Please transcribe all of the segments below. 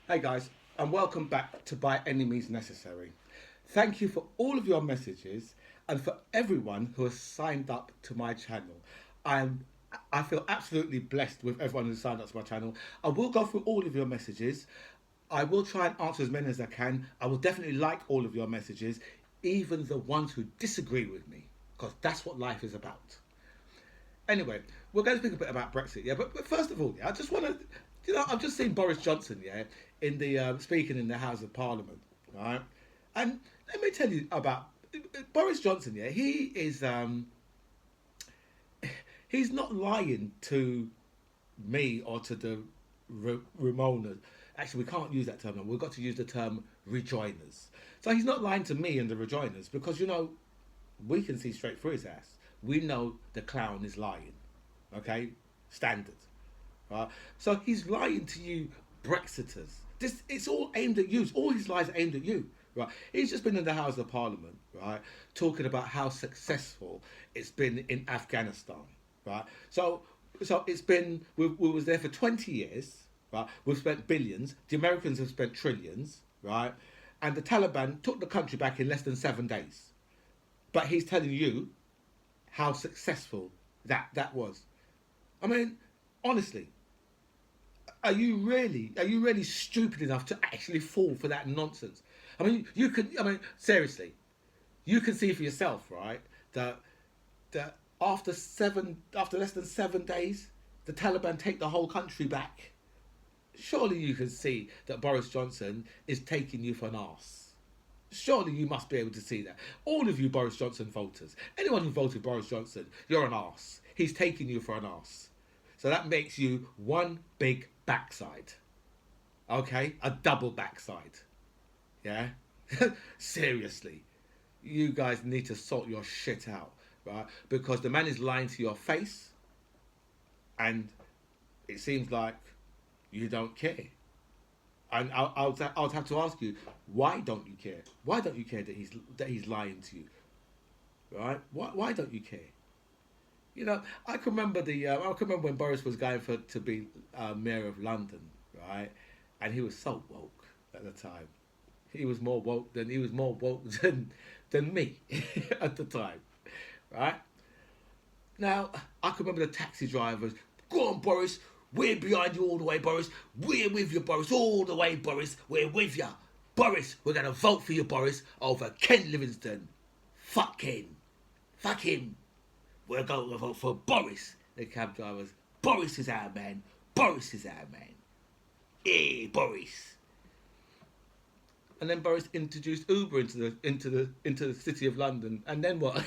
Hey guys, and welcome back to By Any Means Necessary. Thank you for all of your messages and for everyone who has signed up to my channel. I'm I feel absolutely blessed with everyone who signed up to my channel. I will go through all of your messages. I will try and answer as many as I can. I will definitely like all of your messages, even the ones who disagree with me, because that's what life is about. Anyway, we're going to speak a bit about Brexit, yeah. But first of all, yeah, I just want to, I've just seen Boris Johnson, yeah, in the speaking in the House of Parliament, right? And let me tell you about Boris Johnson, yeah. He's not lying to me or to the Ramona. Actually, we can't use that term now. We've got to use the term rejoiners. So he's not lying to me and the rejoiners because we can see straight through his ass. We know the clown is lying. Okay, standard. Right? So he's lying to you, Brexiters. It's all aimed at you. All his lies are aimed at you. Right? He's just been in the House of Parliament, right, talking about how successful it's been in Afghanistan. Right? So it's been we was there for 20 years. Right? We've spent billions. The Americans have spent trillions. Right? And the Taliban took the country back in less than 7 days. But he's telling you how successful that was. I mean, honestly, are you really stupid enough to actually fall for that nonsense? I mean, seriously, you can see for yourself, right? That after less than 7 days, the Taliban take the whole country back. Surely you can see that Boris Johnson is taking you for an arse. Surely you must be able to see that. All of you Boris Johnson voters, anyone who voted Boris Johnson, you're an arse. He's taking you for an arse. So that makes you one big backside. Okay? A double backside. Yeah? Seriously. You guys need to sort your shit out, right? Because the man is lying to your face and it seems like you don't care. And I'll have to ask you, why don't you care? Why don't you care that he's lying to you, right? Why don't you care? I can remember when Boris was going for to be mayor of London, right? And he was so woke at the time. He was more woke than me at the time, right? Now, I can remember the taxi drivers. Go on, Boris. We're behind you all the way, Boris. We're with you, Boris. All the way, Boris. We're with you. Boris, we're going to vote for you, Boris, over Ken Livingstone. Fuck Ken. Fuck him. We're going to vote for Boris. The cab drivers. Boris is our man. Boris is our man. Hey, Boris. And then Boris introduced Uber into the city of London. And then what?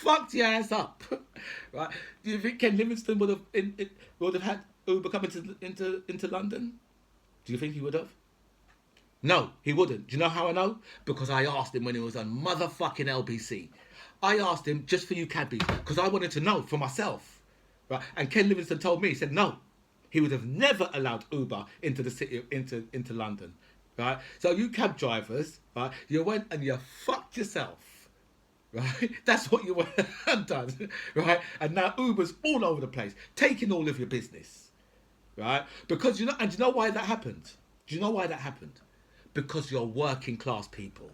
Fucked your ass up, right? Do you think Ken Livingstone would have had Uber come into London? Do you think he would have? No, he wouldn't. Do you know how I know? Because I asked him when he was on motherfucking LBC. I asked him just for you cabbies because I wanted to know for myself, right? And Ken Livingstone told me, he said no, he would have never allowed Uber into the city into London, right? So you cab drivers, right? You went and you fucked yourself. Right, that's what you went and done, right? And now Uber's all over the place, taking all of your business, right? Because and you know why that happened? Do you know why that happened? Because you're working class people,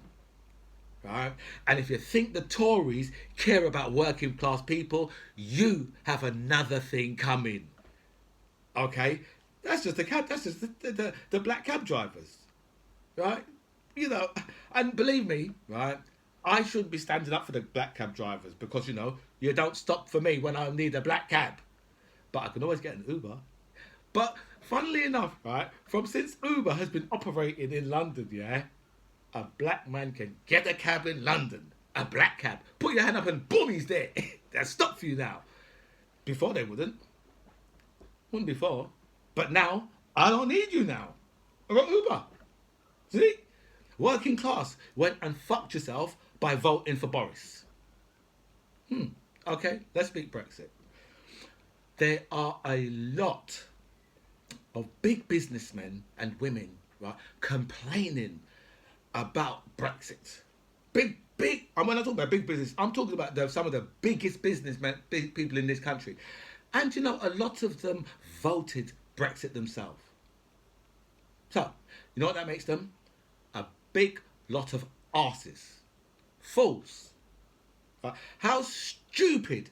right? And if you think the Tories care about working class people, you have another thing coming. Okay, that's just the cab. That's just the black cab drivers, right? And believe me, right? I should be standing up for the black cab drivers because you don't stop for me when I need a black cab, but I can always get an Uber. But funnily enough, right, from since Uber has been operating in London, yeah, a black man can get a cab in London, a black cab. Put your hand up and boom, he's there. They'll stop for you now. Before they wouldn't before, but now I don't need you now. I got Uber. See, working class went and fucked yourself by voting for Boris. Okay, let's speak Brexit. There are a lot of big businessmen and women, right, complaining about Brexit. Big. I'm not talking about big business. I'm talking about some of the biggest businessmen, big people in this country. And a lot of them voted Brexit themselves. So, you know what that makes them? A big lot of arses. Fools. Right? How stupid.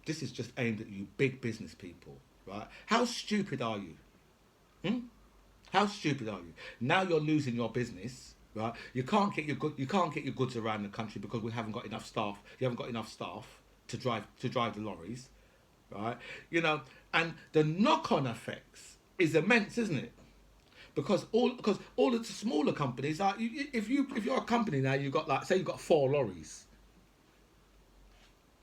This is just aimed at you big business people. Right? How stupid are you? Hmm? How stupid are you? Now you're losing your business, right? You can't get your goods around the country because we haven't got enough staff. You haven't got enough staff to drive the lorries, right? You know, and the knock-on effects is immense, isn't it? Because all of the smaller companies are, if you're a company now, you've got, like, say you've got 4 lorries.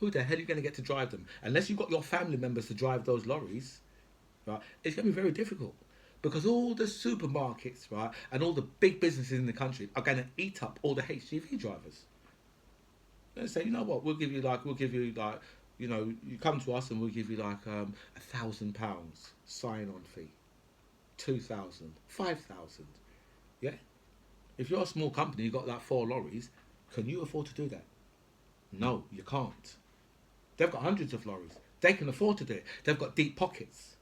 Who the hell are you going to get to drive them? Unless you've got your family members to drive those lorries, right? It's going to be very difficult. Because all the supermarkets, right, and all the big businesses in the country are going to eat up all the HGV drivers. They say, you know what, we'll give you like, you know, you come to us and we'll give you like £1,000 sign-on fee, 2,000, 5,000. Yeah. If you're a small company, you've got like 4 lorries, can you afford to do that? No, you can't. They've got hundreds of lorries. They can afford to do it. They've got deep pockets.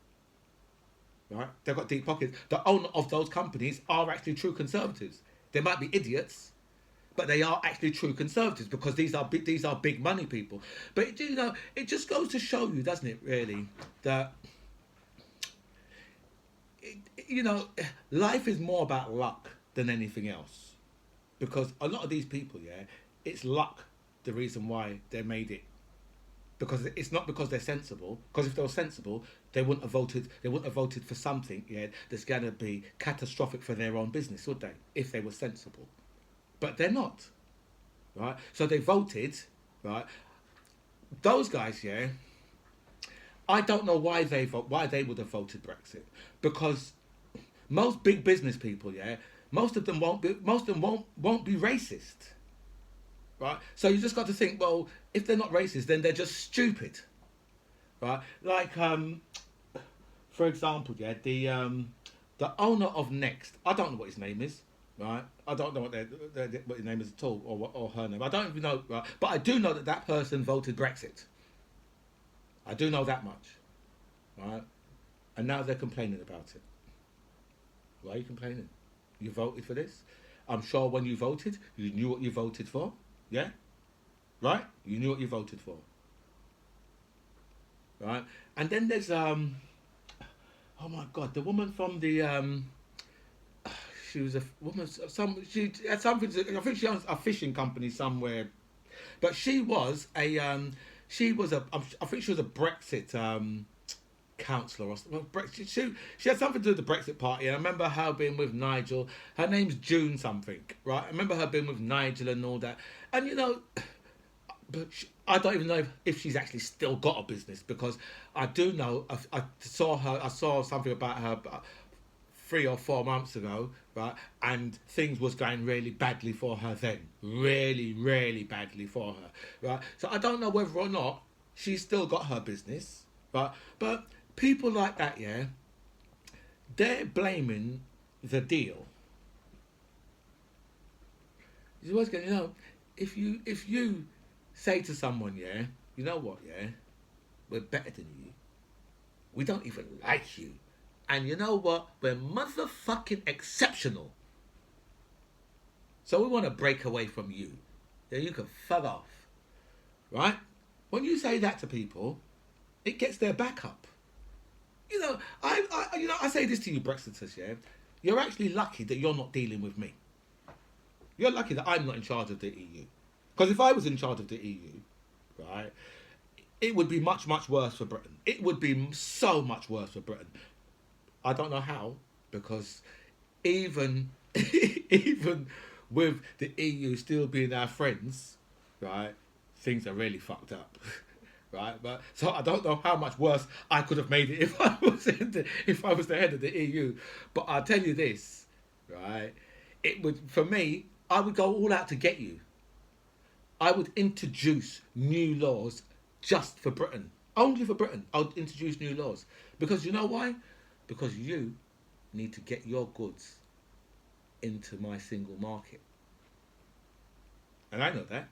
Right? They've got deep pockets. The owner of those companies are actually true conservatives. They might be idiots, but they are actually true conservatives because these are big money people. But you know, it just goes to show you, doesn't it, really, that you know, life is more about luck than anything else. Because a lot of these people, yeah, it's luck the reason why they made it. Because it's not because they're sensible. Because if they were sensible, they wouldn't have voted. They wouldn't have voted for something, yeah, that's going to be catastrophic for their own business, would they? If they were sensible, but they're not, right? So they voted, right? Those guys, yeah. I don't know why they would have voted Brexit, because most big business people, yeah, most of them won't be racist. Right, so you just got to think. Well, if they're not racist, then they're just stupid, right? Like, for example, yeah, the owner of Next. I don't know what his name is, right? I don't know what his name is at all, or her name. I don't even know, right? But I do know that person voted Brexit. I do know that much, right? And now they're complaining about it. Why are you complaining? You voted for this. I'm sure when you voted, you knew what you voted for. Yeah? Right? You knew what you voted for. Right? And then there's oh my god, the woman from the she was a woman, she had something I think she owns a fishing company somewhere. But she was a I think she was a Brexit counselor or something. She had something to do with the Brexit party. And I remember her being with Nigel. Her name's June something, right? I remember her being with Nigel and all that. And you know, but I don't even know if she's actually still got a business, because I do know I saw something about her 3 or 4 months ago, right? And things was going really badly for her then, really, really badly for her, right? So I don't know whether or not she's still got her business, right? But people like that, yeah, they're blaming the deal. You always going, you know, if you say to someone, yeah, you know what, yeah, we're better than you. We don't even like you. And you know what? We're motherfucking exceptional. So we want to break away from you. Yeah, you can fuck off. Right? When you say that to people, it gets their back up. You know, I say this to you, Brexiters, yeah. You're actually lucky that you're not dealing with me. You're lucky that I'm not in charge of the EU. Because if I was in charge of the EU, right, it would be much, much worse for Britain. It would be so much worse for Britain. I don't know how, because even even with the EU still being our friends, right, things are really fucked up. Right, but so I don't know how much worse I could have made it if I was the head of the EU. But I'll tell you this, right? It would, for me, I would go all out to get you. I would introduce new laws just for Britain, only for Britain. I would introduce new laws, because you know why? Because you need to get your goods into my single market, and I know that,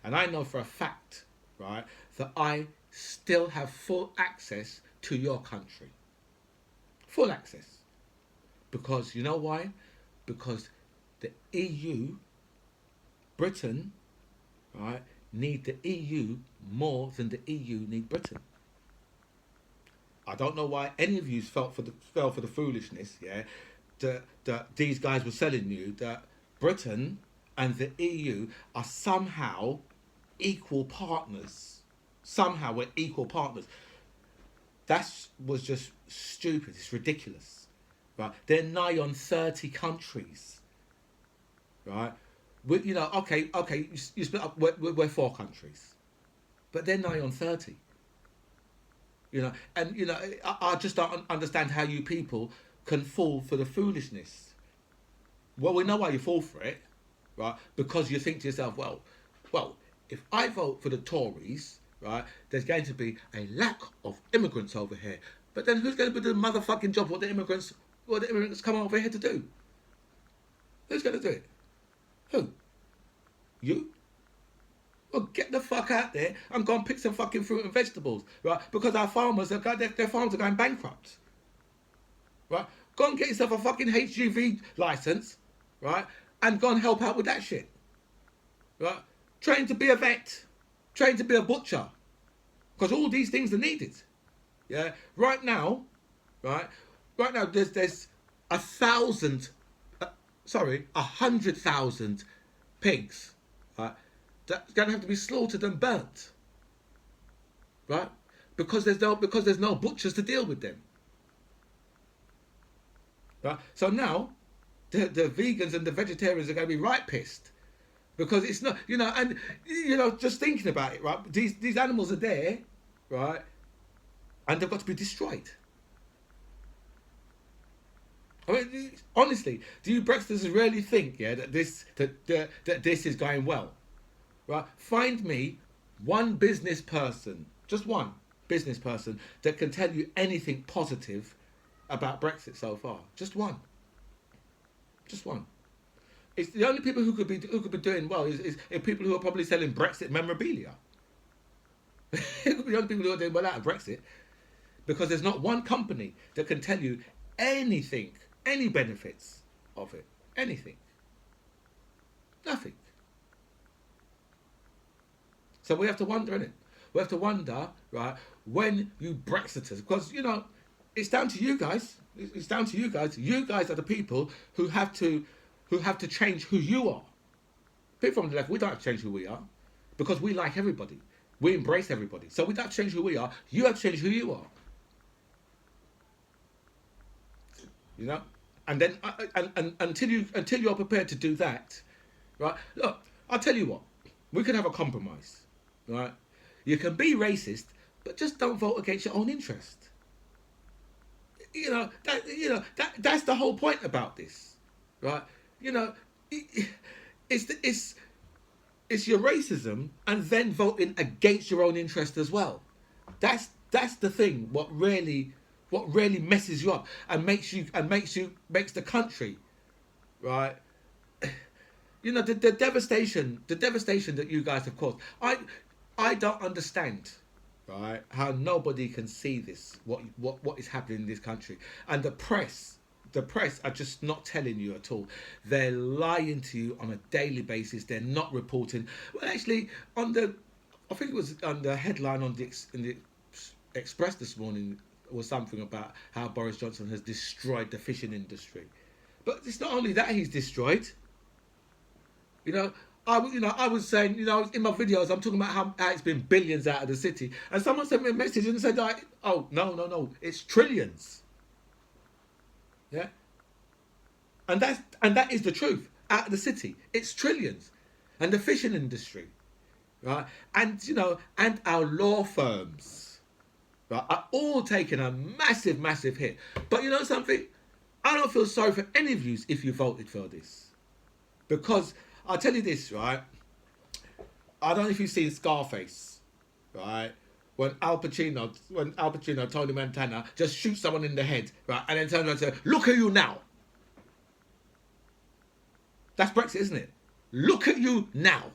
and I know for a fact, right, that I still have full access to your country. Full access. Because you know why? Because the EU, Britain, right, need the EU more than the EU need Britain. I don't know why any of you fell for the foolishness, yeah, that these guys were selling you that Britain and the EU are somehow equal partners. Somehow we're equal partners. That was just stupid. It's ridiculous, right? They're nigh on 30 countries, right? You know, okay, you split up. We're 4 countries, but they're nigh on 30. You know, and you know, I just don't understand how you people can fall for the foolishness. Well, we know why you fall for it, right? Because you think to yourself, well, if I vote for the Tories, right, there's going to be a lack of immigrants over here. But then who's going to do the motherfucking job? What the immigrants come over here to do? Who's going to do it? Who? You? Well, get the fuck out there and go and pick some fucking fruit and vegetables, right? Because our farmers, their farms are going bankrupt, right? Go and get yourself a fucking HGV license, right? And go and help out with that shit, right? Train to be a vet, train to be a butcher, because all these things are needed, yeah? Right now, there's 100,000 pigs, right? That's going to have to be slaughtered and burnt, right? Because there's no butchers to deal with them, right? So now, the vegans and the vegetarians are going to be right pissed, because it's not, you know, and you know, just thinking about it, right? These animals are there, right, and they've got to be destroyed. I mean, honestly, do you Brexiters really think, yeah, that this is going well? Right, find me one business person, just one business person that can tell you anything positive about Brexit so far. Just one. Just one. It's the only people who could be doing well is people who are probably selling Brexit memorabilia. It could be the only people who are doing well out of Brexit, because there's not one company that can tell you anything, any benefits of it, anything, nothing. So we have to wonder, innit? We have to wonder, right, when you Brexiters, because, you know, it's down to you guys. It's down to you guys. You guys are the people who have to change who you are. People from the left, we don't have to change who we are, because we like everybody. We embrace everybody. So we don't have to change who we are. You have to change who you are. You know? And then and until you're prepared to do that, right? Look, I'll tell you what. We could have a compromise. Right, you can be racist, but just don't vote against your own interest. That's the whole point about this, right? You know, it's your racism and then voting against your own interest as well. That's the thing. What really messes you up and makes the country, right? You know, the devastation that you guys have caused. I don't understand, right, how nobody can see this, what is happening in this country. And the press are just not telling you at all. They're lying to you on a daily basis. They're not reporting. Well, actually, I think it was on the headline in the Express this morning, was something about how Boris Johnson has destroyed the fishing industry. But it's not only that he's destroyed. You know, I was saying, you know, in my videos, I'm talking about how it's been billions out of the city. And someone sent me a message and said, like, oh, no, it's trillions. Yeah? And that is the truth. Out of the city, it's trillions. And the fishing industry, right? And, you know, and our law firms, right, are all taking a massive, massive hit. But you know something? I don't feel sorry for any of you if you voted for this. Because I'll tell you this, right? I don't know if you've seen Scarface, right? When Al Pacino, Tony Montana, just shoots someone in the head, right? And then turns around and says, look at you now. That's Brexit, isn't it? Look at you now.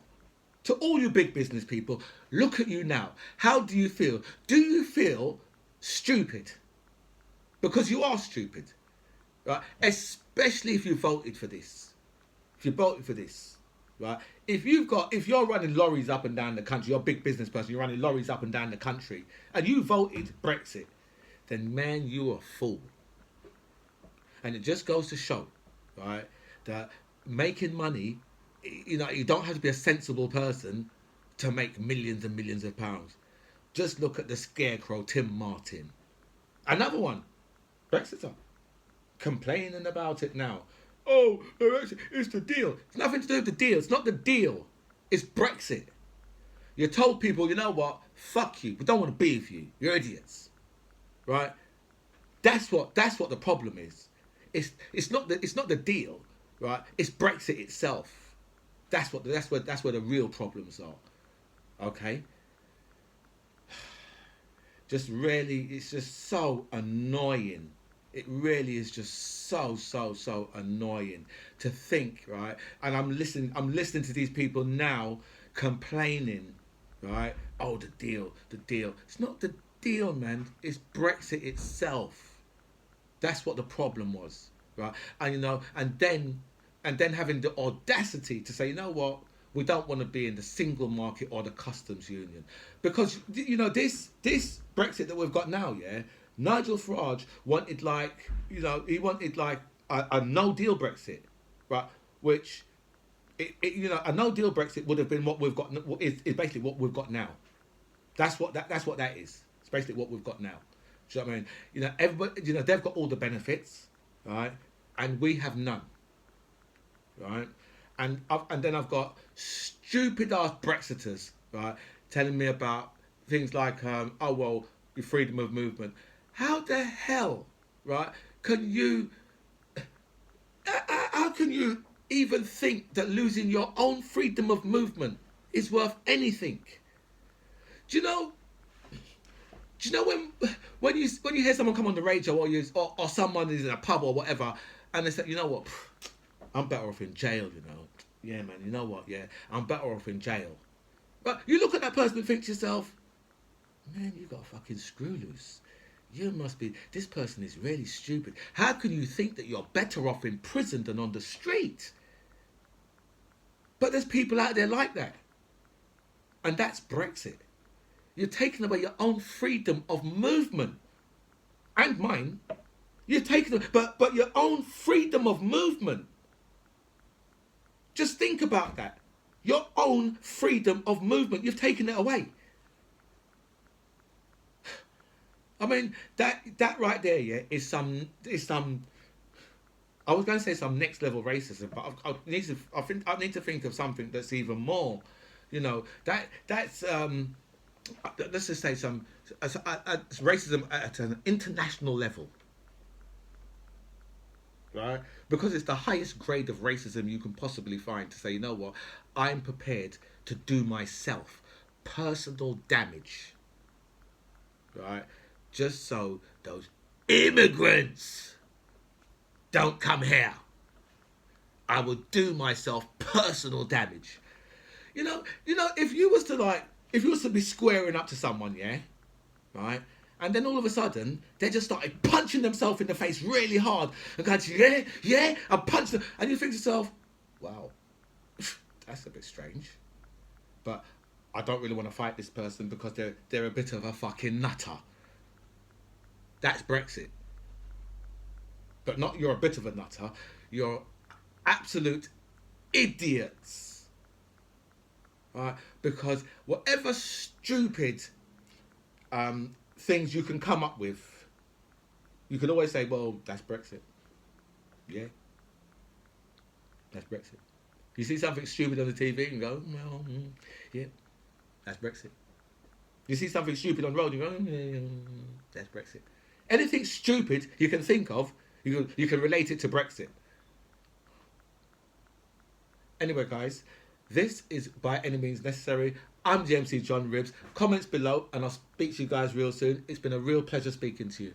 To all you big business people, look at you now. How do you feel? Do you feel Stupid. Because you are stupid. Right? Especially if you voted for this. If you voted for this. Right? If you're running lorries up and down the country, you're a big business person, you're running lorries up and down the country, and you voted Brexit, then man, you're a fool. And it just goes to show, right, that making money, you don't have to be a sensible person to make millions and millions of pounds. Just look at the scarecrow Tim Martin. Another one, Brexiter, complaining about it now. Oh, it's the deal. It's nothing to do with the deal. It's not the deal. It's Brexit. You told people, you know what? Fuck you. We don't want to be with you. You're idiots, right? That's what the problem is. It's not the deal, right? It's Brexit itself. That's where the real problems are. Okay. It's just so annoying. It really is just so annoying to think, right? And I'm listening to these people now complaining, right? Oh, the deal. It's not the deal, man. It's Brexit itself. That's what the problem was, right? And and then having the audacity to say, you know what? We don't want to be in the single market or the customs union, because this Brexit that we've got now, yeah. Nigel Farage wanted he wanted a no deal Brexit, right? Which, a no deal Brexit would have been what we've got is basically what we've got now. That's what that is. It's basically what we've got now. Do you know what I mean? Everybody, they've got all the benefits, right? And we have none, right? And then I've got stupid ass Brexiters, right, telling me about things like, oh well, your freedom of movement. How the hell, right, can you? How can you even think that losing your own freedom of movement is worth anything? Do you know when you hear someone come on the radio or someone is in a pub or whatever, and they say, you know what, I'm better off in jail, Yeah, man, you know what, yeah, I'm better off in jail. But you look at that person and think to yourself, man, you got a fucking screw loose. This person is really stupid. How can you think that you're better off in prison than on the street? But there's people out there like that. And that's Brexit. You're taking away your own freedom of movement. And mine. You're taking but your own freedom of movement. Just think about that. Your own freedom of movement. You've taken it away. I mean, that right there, yeah, is some. I was going to say some next level racism, but I need to think of something that's even more. That's let's just say some racism at an international level, right? Because it's the highest grade of racism you can possibly find. To say, you know what, I'm prepared to do myself personal damage, right? Just so those immigrants don't come here. I will do myself personal damage. If you was to be squaring up to someone, yeah, right, and then all of a sudden they just started punching themselves in the face really hard and going, yeah, and punch them, and you think to yourself, wow, that's a bit strange, but I don't really want to fight this person because they're a bit of a fucking nutter. That's Brexit. But not you're a bit of a nutter. You're absolute idiots. Right? Because whatever stupid things you can come up with, you can always say, well, that's Brexit. Yeah. That's Brexit. You see something stupid on the TV and go, well, yeah, that's Brexit. You see something stupid on the road and go, that's Brexit. Anything stupid you can think of, you can relate it to Brexit. Anyway, guys, this is By Any Means Necessary. I'm the MC John Ribbs. Comments below, and I'll speak to you guys real soon. It's been a real pleasure speaking to you.